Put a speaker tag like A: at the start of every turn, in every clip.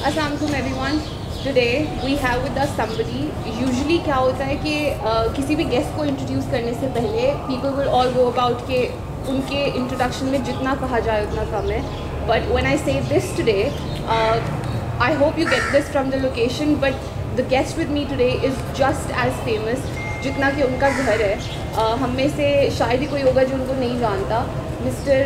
A: Assalamu alaikum everyone. Today we have with us somebody. Usually क्या होता है कि किसी भी guest को introduce करने से पहले people will all go about कि उनके introduction में जितना कहा जाए उतना कम है. But when I say this today, I hope you get this from the location. But the guest with me today is just as famous जितना कि उनका घर है. हम में से शायद ही कोई होगा जो उनको नहीं जानता. Mr.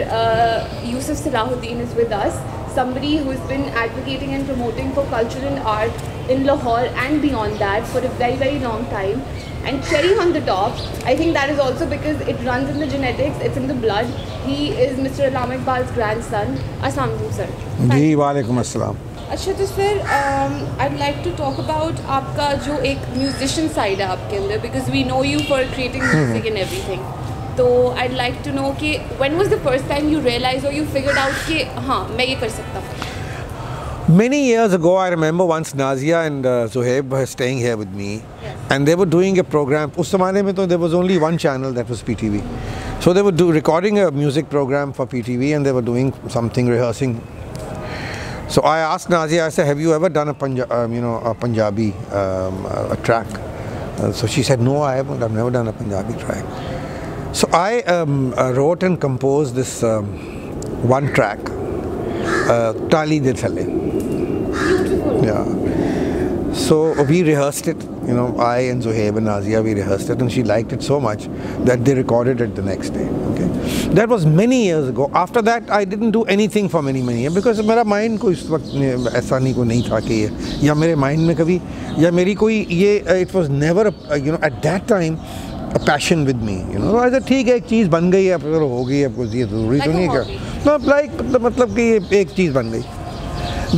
A: Yousaf Salahuddin is with us. Somebody who has been advocating and promoting for culture and art in Lahore and beyond that for a very, very long time. And cherry on the top, I think that is also because it runs in the genetics, it's in the blood. He is Mr. Allama Iqbal's grandson. Assalamu alaikum, sir.
B: जी वालेकुम अस्सलाम.
A: अच्छा तो sir I'd like to talk about आपका जो एक musician side है आपके अंदर, because we know you for creating music and everything. तो I'd like to know कि when was the first time you realized or you figured out कि हाँ मैं ये कर सकता हूँ.
B: Many years ago, I remember once Nazia and Zohaib were staying here with me, and they were doing a program. उस ज़माने में तो there was only one channel, that was PTV. So they were recording a music program for PTV, and they were doing something, rehearsing. So I asked Nazia, I said, "Have you ever done a Punjabi track?" So she said, "No, I haven't. I've never done a Punjabi track." So I wrote and composed this one track, Tali De Thale.
A: Beautiful.
B: Yeah. So we rehearsed it, I and Zohaib and Nazia, we rehearsed it, and she liked it so much that they recorded it the next day. Okay, that was many years ago. After that, I didn't do anything for many years because मेरा mind को इस वक्त ऐसा नहीं था कि या मेरे mind में कभी या मेरी कोई ये it was never at that time a passion with me. So I said ठीक है एक चीज़ बन गई है, अब अगर हो गई है कुछ ये ज़रूरी तो नहीं क्या? No, मतलब कि एक चीज़ बन गई.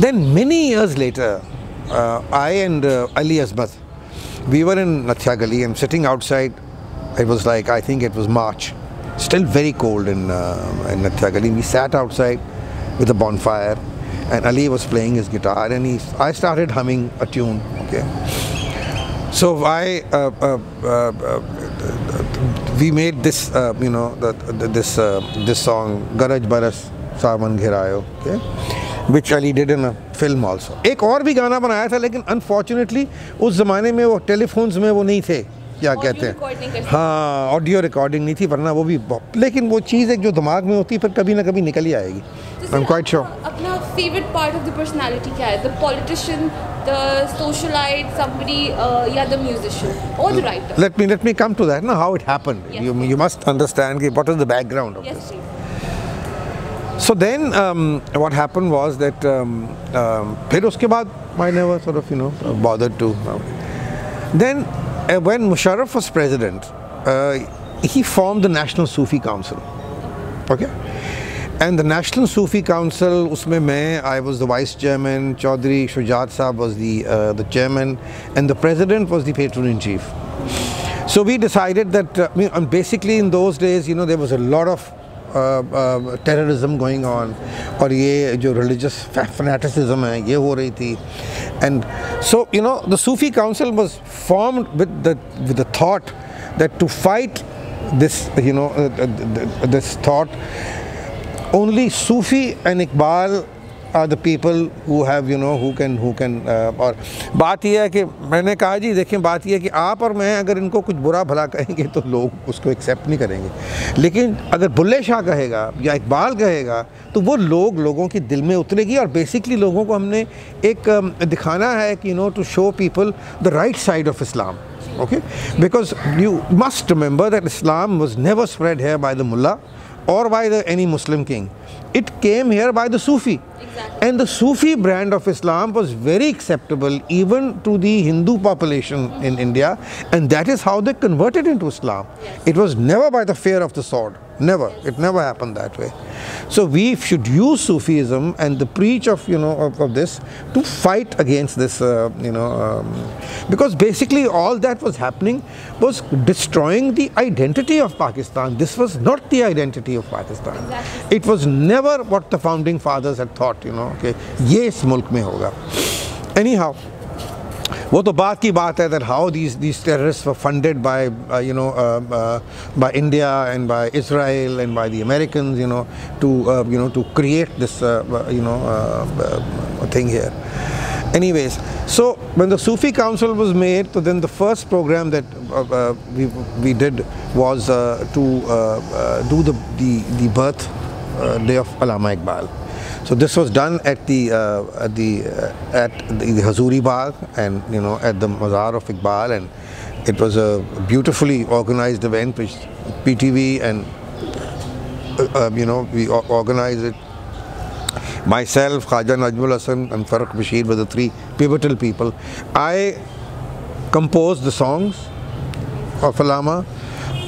B: Then many years later, I and Ali Azmat, we were in Nathya Gali and sitting outside. It was like, I think it was March, still very cold in Nathya Gali. We sat outside with a bonfire, and Ali was playing his guitar, and I started humming a tune. Okay, so we made this, this song, Garaj Baras Sawan Ghirayo. Okay. Which Ali did in a film also. एक और भी गाना बनाया था, लेकिन unfortunately उस ज़माने में वो टेलीफोन्स में वो नहीं थे, क्या कहते हैं, हाँ ऑडियो रिकॉर्डिंग नहीं थी, वरना वो भी लेकिन वो चीज़ एक जो दिमाग में होती है फिर कभी ना कभी निकल ही आएगी. I'm quite sure.
A: अपना favorite part of the personality क्या है? The politician, the socialite, somebody या the musician or the writer?
B: Let me come to that. Now how it happened. Yes, you must understand what is the background of this.
A: Please.
B: So then what happened was that फिर उसके बाद I never sort of bothered to. Then when Musharraf was president, he formed the National Sufi Council. Okay, and the National Sufi Council, उसमें मैं, I was the vice chairman, Chaudhry Shujaat Saab was the chairman, and the president was the patron in chief. So we decided that basically in those days, there was a lot of terrorism going on, और ये जो religious fanaticism है ये हो रही थी, and so the Sufi Council was formed with the thought that to fight this this thought, only Sufi and Iqbal are the people who have who can और बात ये है कि मैंने कहा जी देखिए बात ये है कि आप और मैं अगर इनको कुछ बुरा भला कहेंगे तो लोग उसको एक्सेप्ट नहीं करेंगे, लेकिन अगर बुल्ले शाह कहेगा या इकबाल कहेगा तो वो लोगों के दिल में उतरेगी. और बेसिकली लोगों को हमने एक दिखाना है कि to show people the right side of Islam. Okay, because you must remember that Islam was never spread here by the mullah or by any Muslim king. It came here by the Sufi. Exactly. And the Sufi brand of Islam was very acceptable even to the Hindu population in India, and that is how they converted into Islam. Yes. It was never by the fear of the sword. Never. Yes. It never happened that way. So we should use Sufism and the preach of of this to fight against this because basically all that was happening was destroying the identity of Pakistan. This was not the identity of Pakistan. Exactly. It was never what the founding fathers had thought, okay, ये इस मुल्क में होगा. Anyhow, वो तो बात की बात है that how these terrorists were funded by by India and by Israel and by the Americans, to create this thing here. Anyways, so when the Sufi Council was made, so then the first program that we did was to do the birth day of Allama Iqbal. So this was done at the Hazuri Bagh, and at the Mazar of Iqbal, and it was a beautifully organized event which PTV and we organized it. Myself, Khaja Najmul Hasan and Farrukh Bashir were the three pivotal people. I composed the songs of Allama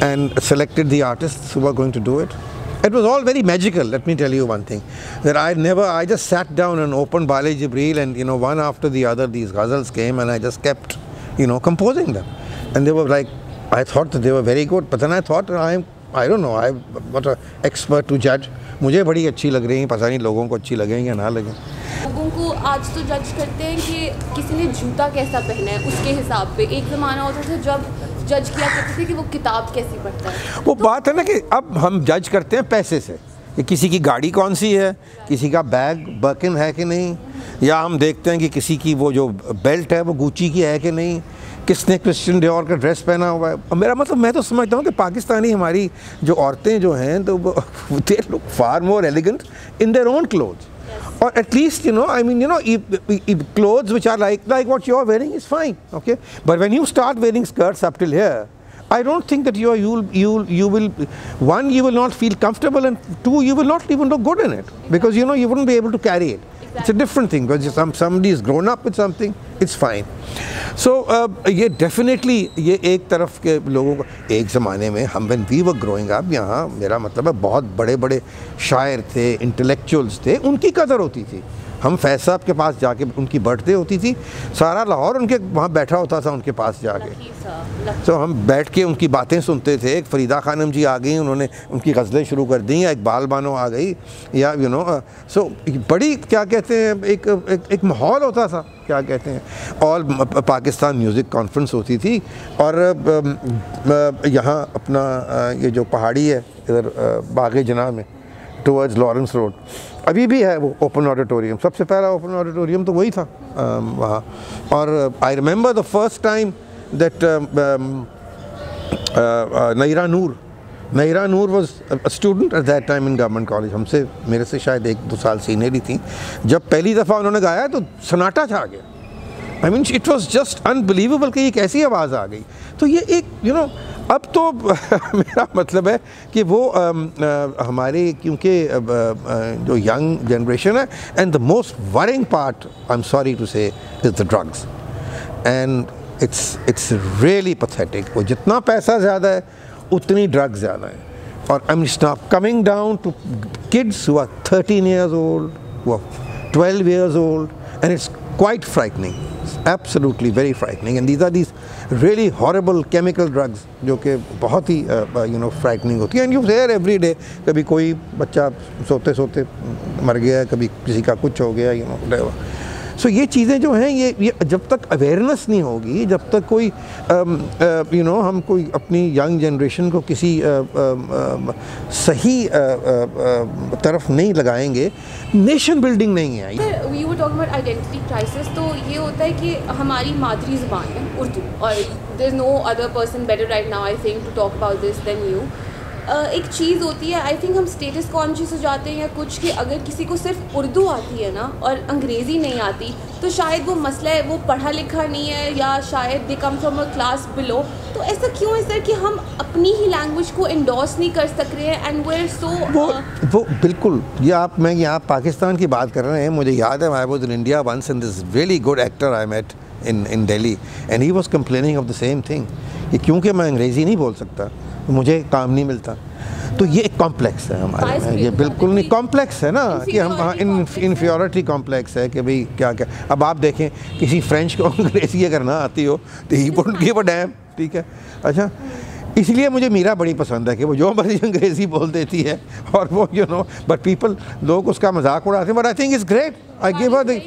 B: and selected the artists who were going to do it. It was all very magical. Let me tell you one thing, that I just sat down and opened Bale Jibreel, and one after the other these ghazals came, and I just kept composing them, and they were like, I thought that they were very good, but then I thought I don't know, I'm not an expert to judge. मुझे बड़ी अच्छी लग रही हैं, पता नहीं लोगों को अच्छी लगेंगी या ना लगें।
A: लोगों को आज तो जज करते हैं कि किसी ने जूता कैसा पहना है उसके हिसाब पे। एक ज़माना होता था जब जज किया करते थे कि वो किताब कैसी पढ़ता है।
B: वो बात है ना कि अब हम जज करते हैं पैसे से, कि किसी की गाड़ी कौन सी है, किसी का बैग बर्किन है कि नहीं, या हम देखते हैं कि किसी की वो जो बेल्ट है वो गुची की है कि नहीं, किसने क्रिश्चियन डियोर का ड्रेस पहना हुआ है। मेरा मतलब, मैं तो समझता हूँ कि पाकिस्तानी हमारी जो औरतें जो हैं तो they look far more elegant in their own clothes, or at least I mean if clothes which are like what you are wearing is fine, okay, but when you start wearing skirts up till here, I don't think that you will, one, you will not feel comfortable, and two, you will not even look good in it, because you wouldn't be able to carry it. It's a different thing, because somebody is grown up with something, it's fine. So ये definitely ये एक तरफ के लोगों को, एक ज़माने में हम when we were growing up, यहाँ मेरा मतलब है बहुत बड़े बड़े शायर थे, इंटेलेक्चुअल्स थे, उनकी कदर होती थी। हम फैज साहब के पास जाके, उनकी बर्थडे होती थी, सारा लाहौर उनके वहाँ बैठा होता था उनके पास जाके। तो हम बैठ के उनकी बातें सुनते थे। एक फरीदा खानम जी आ गई, उन्होंने उनकी गज़लें शुरू कर दी, या इकबाल बानो आ गई, या सो बड़ी क्या कहते हैं, एक माहौल होता था, क्या कहते हैं, ऑल पाकिस्तान म्यूज़िक कॉन्फ्रेंस होती थी। और यहाँ अपना ये जो पहाड़ी है इधर बाग़े जना में टुवर्ड्स लॉरेंस रोड, अभी भी है वो ओपन ऑडिटोरियम, सबसे पहला ओपन ऑडिटोरियम तो वही था वहाँ। और I remember the first time that Naira Noor was a student at that time in government college, हमसे मेरे से शायद 1-2 साल सीनियर ही थी। जब पहली दफ़ा उन्होंने गाया तो सन्नाटा छा गया। I mean it was just unbelievable कि ये कैसी आवाज़ आ गई। तो ये एक अब तो मेरा मतलब है कि वो हमारे, क्योंकि जो यंग जनरेशन है, and the most worrying part, I am sorry to say, is the drugs, and it's really pathetic. वो जितना पैसा ज़्यादा है उतनी ड्रग्स ज़्यादा है। और I am coming down to kids who are 13 years old, who are 12 years old, and it's quite frightening, absolutely very frightening, and these are these really horrible chemical drugs जो कि बहुत ही frightening होती है। and you hear every day, कभी कोई बच्चा सोते सोते मर गया, कभी किसी का कुछ हो गया, whatever। सो ये चीज़ें जो हैं, ये जब तक अवेयरनेस नहीं होगी, जब तक कोई हम कोई अपनी यंग जनरेशन को किसी सही तरफ नहीं लगाएंगे, नेशन बिल्डिंग नहीं है।
A: We were talking about identity crisis. तो ये होता है कि हमारी मातृ ज़बान है उर्दू, और there is no other person better right now I think to talk about this than you. एक चीज़ होती है, आई थिंक हम स्टेटस कॉन्शियस हो जाते हैं या कुछ, कि अगर किसी को सिर्फ उर्दू आती है ना और अंग्रेज़ी नहीं आती, तो शायद वो मसला है वो पढ़ा लिखा नहीं है, या शायद they come from a class below. तो ऐसा क्यों है सर कि हम अपनी ही लैंग्वेज को इंडोर्स नहीं कर सक रहे हैं, एंड वी आर सो
B: वो बिल्कुल, मैं यहाँ पाकिस्तान की बात कर रहे हैं। मुझे याद है, I was in India once, and this really good actor I met in Delhi, and he was complaining of the same thing, कि क्योंकि मैं अंग्रेज़ी नहीं बोल सकता मुझे काम नहीं मिलता। तो ये एक कॉम्प्लेक्स है हमारे में, ये बिल्कुल नहीं कॉम्प्लेक्स है ना, कि हम हाँ इन्फीरियरिटी कॉम्प्लेक्स है कि भाई क्या क्या। अब आप देखें, किसी फ्रेंच को अंग्रेज़ी अगर ना आती हो तो ही वुडंट गिव अ डैम, ठीक है। अच्छा, इसलिए मुझे मीरा बड़ी पसंद है कि वो जो मर्जी अंग्रेज़ी बोल देती है, और वो बट पीपल, लोग उसका मजाक उड़ाते हैं, but I think it's great. I give her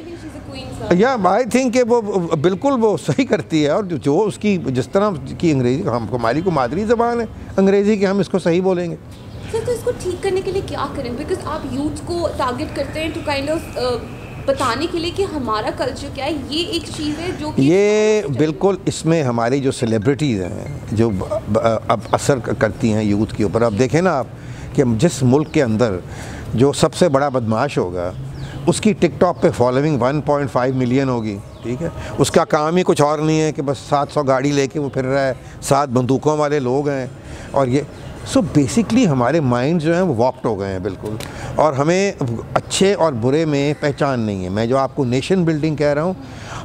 B: या आई थिंक कि वो बिल्कुल वो सही करती है, और जो उसकी जिस तरह की अंग्रेज़ी, हमारी को मादरी ज़बान है अंग्रेज़ी की, हम इसको सही बोलेंगे।
A: सर, तो इसको ठीक करने के लिए क्या करें? बिकॉज आप यूथ को टारगेट करते हैं टू काइंड ऑफ बताने के लिए कि हमारा कल्चर क्या है, ये एक चीज़ है जो कि
B: ये बिल्कुल इसमें हमारी जो सेलिब्रिटीज़ हैं जो अब असर करती हैं यूथ के ऊपर। अब देखें ना आप कि जिस मुल्क के अंदर जो सबसे बड़ा बदमाश होगा उसकी टिकटॉक पे फॉलोइंग 1.5 मिलियन होगी, ठीक है, उसका काम ही कुछ और नहीं है कि बस 700 गाड़ी लेके वो फिर रहा है, 7 बंदूकों वाले लोग हैं और ये सो बेसिकली हमारे माइंड जो हैं वो वॉप्ड हो गए हैं बिल्कुल, और हमें अच्छे और बुरे में पहचान नहीं है। मैं जो आपको नेशन बिल्डिंग कह रहा हूँ,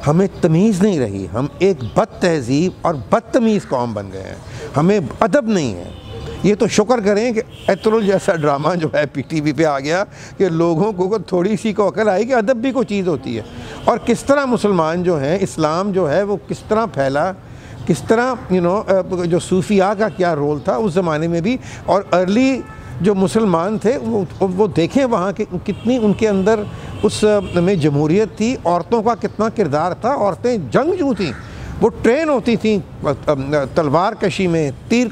B: हमें तमीज़ नहीं रही, हम एक बद तहज़ीब और बदतमीज़ कौम बन गए हैं, हमें अदब नहीं है। ये तो शुक्र करें कि एतरुल जैसा ड्रामा जो है पीटीवी पे आ गया कि लोगों को थोड़ी सी को अकल आई कि अदब भी कोई चीज़ होती है, और किस तरह मुसलमान जो हैं, इस्लाम जो है वो किस तरह फैला, किस तरह जो सूफिया का क्या रोल था उस ज़माने में भी, और अर्ली जो मुसलमान थे वो देखें वहाँ के कितनी उनके अंदर उस में जमहूरियत थी, औरतों का कितना किरदार था, औरतें जंगजू थीं, वो ट्रेन होती थी तलवार कशी में, तीर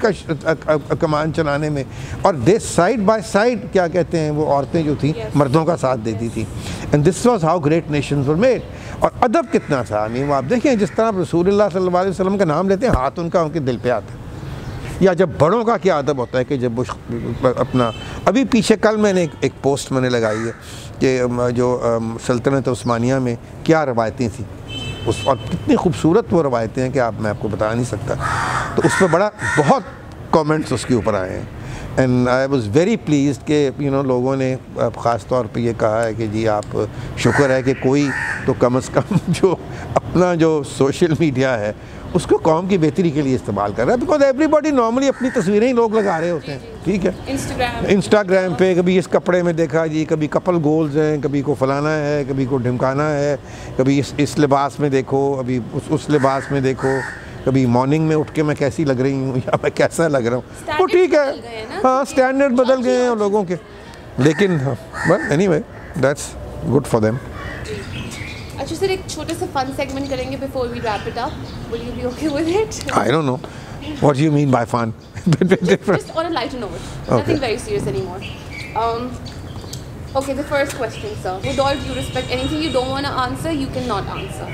B: कमान चलाने में, और दे साइड बाय साइड क्या कहते हैं वो औरतें जो थी मर्दों का साथ देती थी। And this was how great Nations were made. और अदब कितना था, वो आप देखें जिस तरह रसूलुल्लाह सल्लल्लाहु अलैहि वसल्लम का नाम लेते हैं हाथ उनका उनके दिल पे आता है, या जब बड़ों का क्या अदब होता है कि जब वो अपना, अभी पीछे कल मैंने एक पोस्ट मैंने लगाई है कि जो सल्तनत उस्मानिया में क्या रवायतें थी उस, और कितनी खूबसूरत वो रवायतें हैं कि मैं आपको बता नहीं सकता। तो उस पर बहुत कमेंट्स उसके ऊपर आए हैं, and I was very pleased कि लोगों ने ख़ास तौर पे ये कहा है कि जी आप शुक्र है कि कोई तो कम से कम जो अपना जो सोशल मीडिया है उसको कौम की बेहतरी के लिए इस्तेमाल कर रहा है, बिकॉज एवरीबॉडी नॉर्मली अपनी तस्वीरें ही लोग लगा रहे होते हैं, ठीक है, इंस्टाग्राम पे कभी इस कपड़े में देखा जी, कभी कपल गोल्स हैं, कभी को फलाना है, कभी को ढिमकाना है, कभी इस लिबास में देखो, अभी उस लिबास में देखो, कभी मॉर्निंग में उठ के मैं कैसी लग रही हूँ या मैं कैसा लग रहा हूँ, वो ठीक है, हाँ स्टैंडर्ड बदल गए हैं लोगों के, लेकिन but anyway that's good for them.
A: अच्छा सर, एक छोटे से फन सेगमेंट करेंगे before we wrap it up, will you be okay with it?
B: I don't know what you mean by fun.
A: Just on a lighter note, nothing very serious anymore. Okay, the first question, sir. With all due respect, anything you don't want to answer, you cannot answer.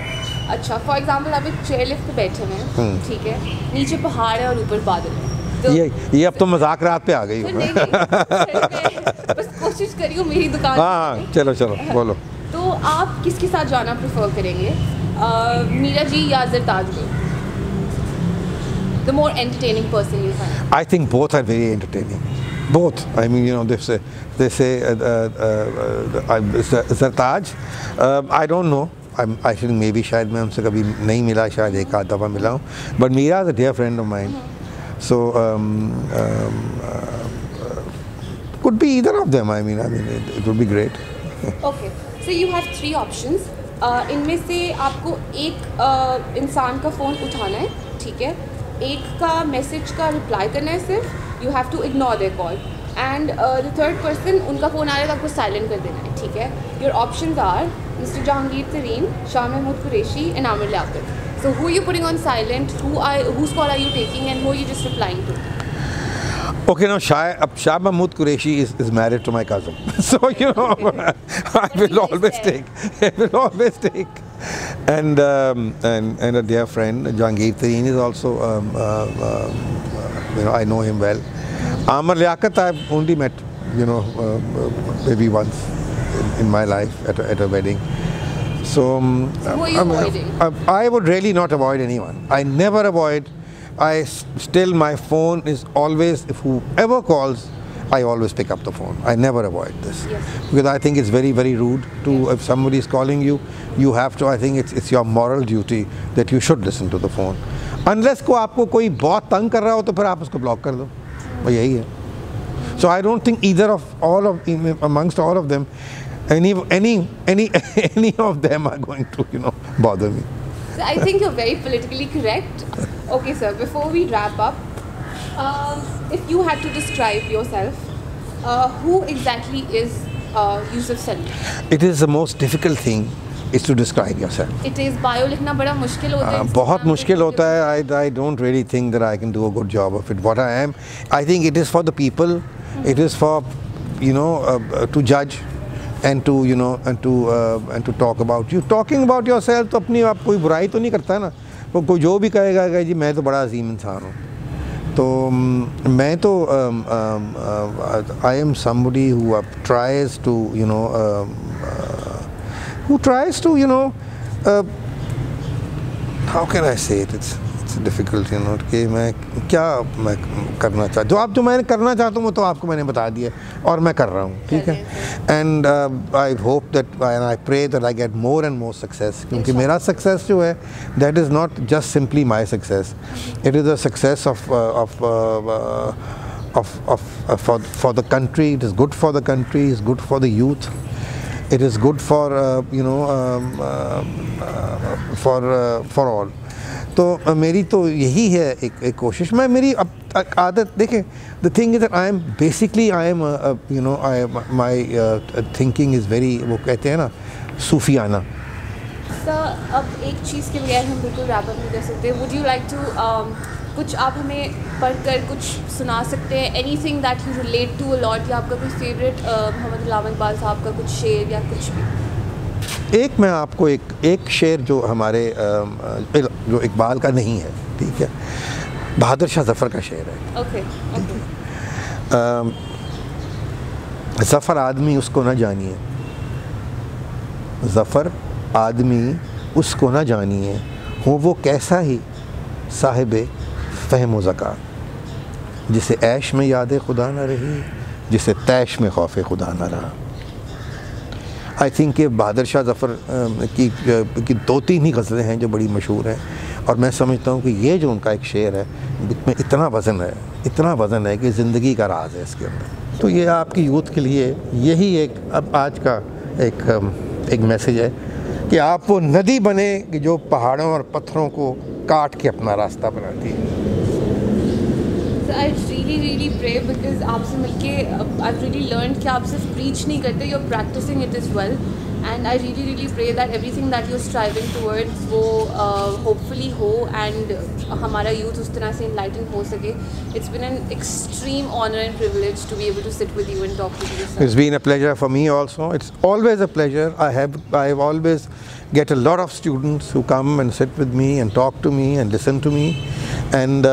A: अच्छा, for example आप एक chair lift पे बैठे हैं, ठीक है, नीचे पहाड़ है और ऊपर बादल है, तो
B: ये अब तो मजाक रात पे आ गई हूँ।
A: बस कोशिश करियो मेरी दुकान।
B: हाँ चलो बोलो।
A: तो आप किसके साथ जाना प्रेफर करेंगे, मीरा जी या जरताज जी? The more entertaining person you find?
B: I think both are very entertaining. Both. I mean, they say Zartaj. I don't know. I think maybe शायद मैं उनसे कभी नहीं मिला, शायद एक आध दफ़ा मिला हूँ. But Meera is a dear friend of mine. So could be either of them. I mean, it would be great.
A: Okay. So you have 3 options. इनमें से आपको एक इंसान का फ़ोन उठाना है, ठीक है, एक का मैसेज का रिप्लाई करना है सिर्फ, you have to ignore their call, and the third person उनका फ़ोन आ रहा है तो आपको साइलेंट कर देना है, ठीक है। Your options are mister Jahangir Tareen, Shah Mahmood Qureshi and Aamir Liaquat. So who you putting on silent, whose call are you taking and who are you just replying to?
B: Okay, now Shah Mahmood Qureshi is married to my cousin, so I will always take, and a dear friend Jahangir Tareen is also I know him well. Amar Liaquat I've only met maybe once in my life at a wedding. So
A: who are you avoiding?
B: I would really not avoid anyone. I never avoid. Still my phone is always, if whoever calls, I always pick up the phone. I never avoid this.
A: Yes.
B: Because I think it's very, very rude to, if somebody is calling you, you have to, I think it's your moral duty that you should listen to the phone. Unless को आपको कोई बहुत तंग कर रहा हो तो फिर आप उसको ब्लॉक कर दो, वो यही है. So I don't think either of amongst all of them, any of them are going to bother me.
A: So I think you're very politically correct. Okay, sir, before we wrap up, if you had to describe yourself, who exactly is Yousaf Salahuddin?
B: It is the most difficult thing is to describe yourself.
A: It is bio लिखना बड़ा मुश्किल होता है.
B: बहुत मुश्किल होता है. I don't really think that I can do a good job of it. What I am, I think it is for the people. It is for to judge, and to talk about you. Talking about yourself, तो अपनी आप कोई बुराई तो नहीं करता ना, वो कोई जो भी कहेगा कि जी मैं तो बड़ा अजीम इंसान हूँ, तो मैं तो I am somebody who tries to how can I say it? It's difficult, कि मैं करना चाहता, जो मैं करना चाहता हूँ वो तो आपको मैंने बता दिया और मैं कर रहा हूँ, ठीक है. And I hope that and I pray that I get more and more success, क्योंकि मेरा success जो है, that is not just simply my success, it is a success for the country. It is good for the country, it's good for the youth, it is good for for all. तो मेरी तो यही है एक कोशिश. मैं मेरी आदत देखें, the thing is that I am my thinking is very, वो कहते हैं ना, सूफियाना.
A: सर, अब एक चीज़ के बगैर हम बिल्कुल रैप अप नहीं कर सकते. वुड यू लाइक टू कुछ आप हमें पढ़कर कुछ सुना सकते हैं, anything that you relate to a lot, या आपका कोई फेवरेट मोहम्मद अलामा इकबाल साहब का कुछ शेर या कुछ भी?
B: एक मैं आपको एक शेर जो हमारे जो इकबाल का नहीं है, ठीक है, बहादुर शाह ज़फ़र का शेर है.
A: ओके.
B: ज़फ़र आदमी उसको न जानिए, ज़फ़र आदमी उसको न जानिए, हो वो कैसा ही साहिब फ़हम व ज़का, जिसे ऐश में याद खुदा न रही, जिसे तैश में खौफ खुदा न रहा. आई थिंक कि बहादुर शाह ज़फ़र की 2-3 ही गज़लें हैं जो बड़ी मशहूर हैं, और मैं समझता हूँ कि ये जो उनका एक शेर है, इसमें इतना वज़न है कि ज़िंदगी का राज है इसके अंदर. तो ये आपकी यूथ के लिए यही एक अब आज का एक मैसेज है कि आप वो नदी बने कि जो पहाड़ों और पत्थरों को काट के अपना रास्ता बनाती है.
A: I really pray, because आपसे मिलके I've really learned कि आप सिर्फ preach नहीं करते, you're practicing it as well, and I really pray that everything that you're striving towards वो hopefully हो, and हमारा youth उस तरह से enlightened हो सके. It's been an extreme honor and privilege to be able to sit with you and talk to you.
B: It's been a pleasure for me also. It's always a pleasure. I've always get a lot of students who come and sit with me and talk to me and listen to me, and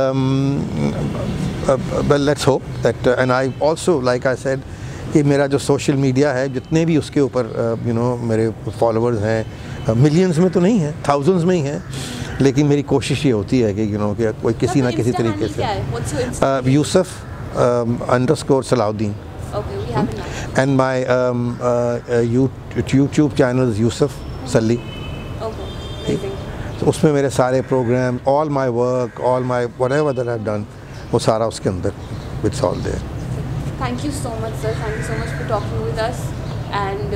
B: well, let's hope that and I also, like I said, कि मेरा जो social media है, जितने भी उसके ऊपर मेरे followers हैं, मिलियंस में तो नहीं है, थाउजेंड्स में ही हैं, लेकिन मेरी कोशिश ये होती है कि कि कोई किसी ना किसी तरीके से _Salahuddin.
A: Okay, we have it.
B: And my YouTube channel is Yousaf Salli.
A: Okay, amazing.
B: तो उसमें मेरे सारे programme, all my work, all my whatever that I've done, वो सारा उसके अंदर, it's all there.
A: Thank you so much, sir. Thank you so much for talking with us, and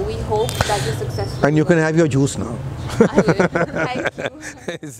A: we hope that you're successful.
B: And you can have your juice now.
A: I will. Thank you.